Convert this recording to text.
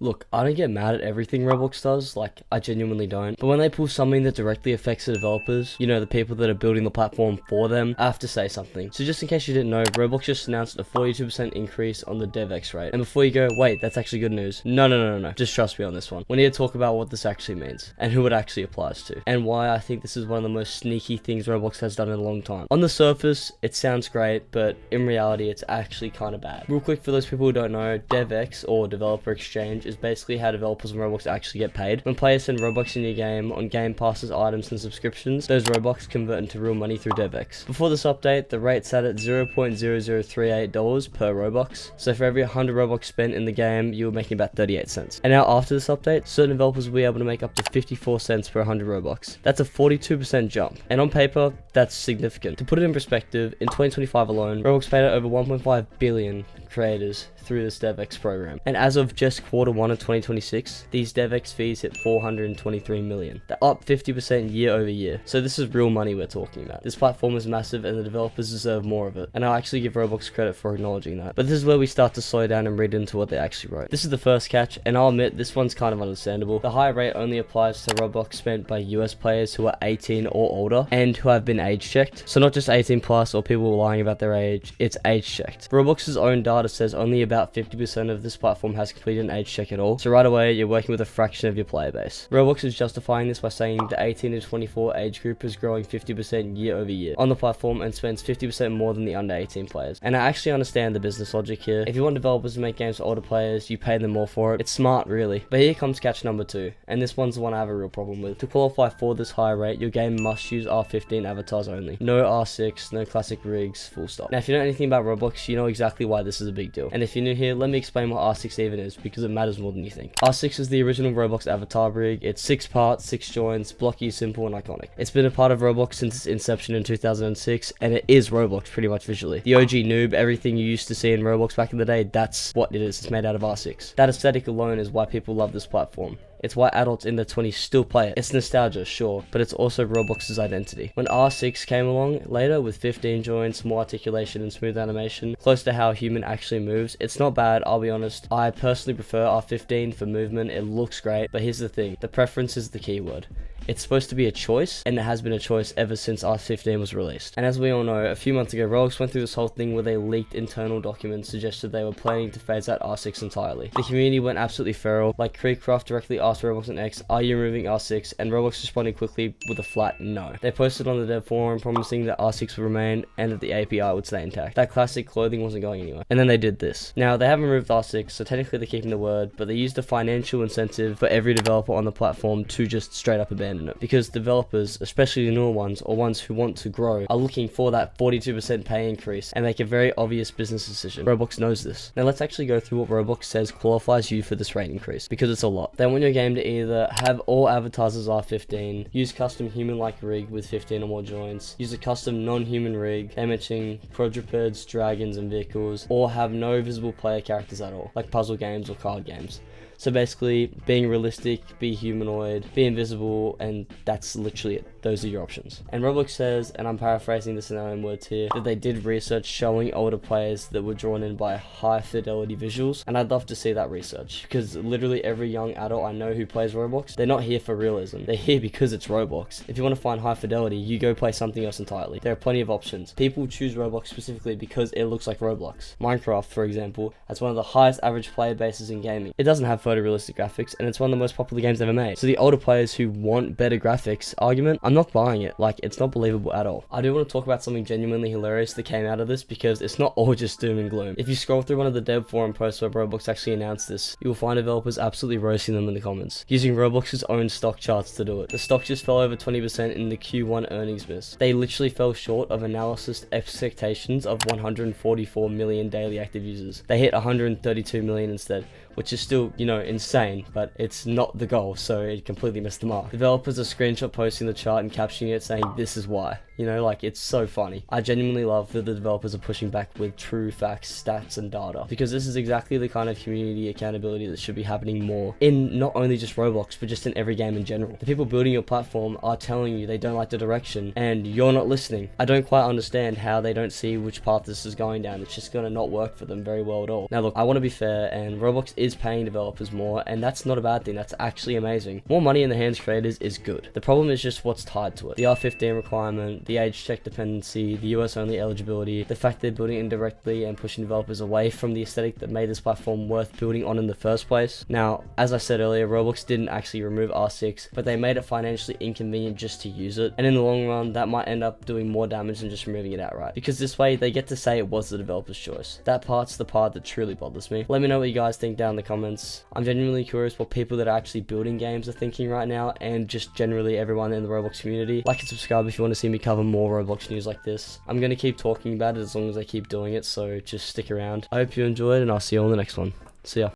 Look, I don't get mad at everything Roblox does, like, I genuinely don't. But when they pull something that directly affects the developers, you know, the people that are building the platform for them, I have to say something. So just in case you didn't know, Roblox just announced a 42% increase on the DevEx rate. And before you go, wait, that's actually good news. No. Just trust me on this one. We need to talk about what this actually means, and who it actually applies to, and why I think this is one of the most sneaky things Roblox has done in a long time. On the surface, it sounds great, but in reality, it's actually kind of bad. Real quick, for those people who don't know, DevEx, or Developer Exchange, is basically how developers on Roblox actually get paid. When players send Robux in your game on Game Passes, items, and subscriptions, those Robux convert into real money through DevEx. Before this update, the rate sat at $0.0038 per Robux, so for every 100 Robux spent in the game, you were making about 38 cents. And now after this update, certain developers will be able to make up to 54 cents per 100 Robux. That's a 42% jump, and on paper, that's significant. To put it in perspective, in 2025 alone, Roblox paid out over 1.5 billion creators through this DevEx program. And as of just quarter 1 of 2026, these DevEx fees hit 423 million. They're up 50% year over year. So this is real money we're talking about. This platform is massive and the developers deserve more of it. And I'll actually give Roblox credit for acknowledging that. But this is where we start to slow down and read into what they actually wrote. This is the first catch, and I'll admit this one's kind of understandable. The high rate only applies to Roblox spent by US players who are 18 or older and who have been age checked. So not just 18 plus or people lying about their age, it's age checked. Roblox's own data says only about 50% of this platform has completed an age check at all. So right away, you're working with a fraction of your player base. Roblox is justifying this by saying the 18 to 24 age group is growing 50% year over year on the platform and spends 50% more than the under 18 players. And I actually understand the business logic here. If you want developers to make games for older players, you pay them more for it. It's smart, really. But here comes catch number 2, and this one's the one I have a real problem with. To qualify for this high rate, your game must use R15 avatars only. No R6, no classic rigs, full stop. Now, if you know anything about Roblox, you know exactly why this is a big deal. And if you're new here, let me explain what R6 even is, because it matters more than you think. R6 is the original Roblox avatar rig. It's 6 parts, 6 joints, blocky, simple, and iconic. It's been a part of Roblox since its inception in 2006, and it is Roblox pretty much visually. The OG noob, everything you used to see in Roblox back in the day, that's what it is. It's made out of R6. That aesthetic alone is why people love this platform. It's why adults in their 20s still play it. It's nostalgia, sure, but it's also Roblox's identity. When R6 came along later with 15 joints, more articulation and smooth animation, close to how a human actually moves, it's not bad, I'll be honest. I personally prefer R15 for movement, it looks great, but here's the thing, the preference is the key word. It's supposed to be a choice, and it has been a choice ever since R15 was released. And as we all know, a few months ago, Roblox went through this whole thing where they leaked internal documents suggested they were planning to phase out R6 entirely. The community went absolutely feral, like Creecraft directly asked Roblox on X, are you removing R6? And Roblox responded quickly with a flat no. They posted on the dev forum promising that R6 would remain and that the API would stay intact. That classic clothing wasn't going anywhere. And then they did this. Now, they haven't removed R6, so technically they're keeping the word, but they used a financial incentive for every developer on the platform to just straight up abandon it, because developers, especially the newer ones or ones who want to grow, are looking for that 42% pay increase and make a very obvious business decision. Roblox knows this. Now let's actually go through what Roblox says qualifies you for this rate increase, because it's a lot. They want your game to either have all avatars as R15, use custom human-like rig with 15 or more joints, use a custom non-human rig, they mention quadrupeds, dragons, and vehicles, or have no visible player characters at all, like puzzle games or card games. So basically, being realistic, be humanoid, be invisible, and that's literally it. Those are your options. And Roblox says, and I'm paraphrasing this in their own words here, that they did research showing older players that were drawn in by high fidelity visuals, and I'd love to see that research, because literally every young adult I know who plays Roblox, they're not here for realism. They're here because it's Roblox. If you want to find high fidelity, you go play something else entirely. There are plenty of options. People choose Roblox specifically because it looks like Roblox. Minecraft, for example, has one of the highest average player bases in gaming. It doesn't have photorealistic graphics, and it's one of the most popular games ever made. So the older players who want better graphics argument, I'm not buying it. Like, it's not believable at all. I do want to talk about something genuinely hilarious that came out of this, because it's not all just doom and gloom. If you scroll through one of the dev forum posts where Roblox actually announced this, you will find developers absolutely roasting them in the comments, using Roblox's own stock charts to do it. The stock just fell over 20% in the Q1 earnings miss. They literally fell short of analysis expectations of 144 million daily active users. They hit 132 million instead, which is still, you know, insane, but it's not the goal, so it completely missed the mark. Developers are screenshot posting the chart and captioning it saying, "This is why." You know, like, it's so funny. I genuinely love that the developers are pushing back with true facts, stats, and data, because this is exactly the kind of community accountability that should be happening more in not only just Roblox, but just in every game in general. The people building your platform are telling you they don't like the direction, and you're not listening. I don't quite understand how they don't see which path this is going down. It's just gonna not work for them very well at all. Now look, I want to be fair, and Roblox is paying developers more, and that's not a bad thing. That's actually amazing. More money in the hands of creators is good. The problem is just what's tied to it. The R15 requirement, the age check dependency, the US only eligibility, the fact they're building indirectly and pushing developers away from the aesthetic that made this platform worth building on in the first place. Now, as I said earlier, Roblox didn't actually remove R6, but they made it financially inconvenient just to use it, and in the long run, that might end up doing more damage than just removing it outright, because this way they get to say it was the developer's choice. That part's the part that truly bothers me. Let me know what you guys think down in the comments. I'm genuinely curious what people that are actually building games are thinking right now, and just generally everyone in the Roblox community. Like and subscribe if you want to see me cover more Roblox news like this. I'm going to keep talking about it as long as I keep doing it, so just stick around. I hope you enjoyed, and I'll see you on the next one. See ya.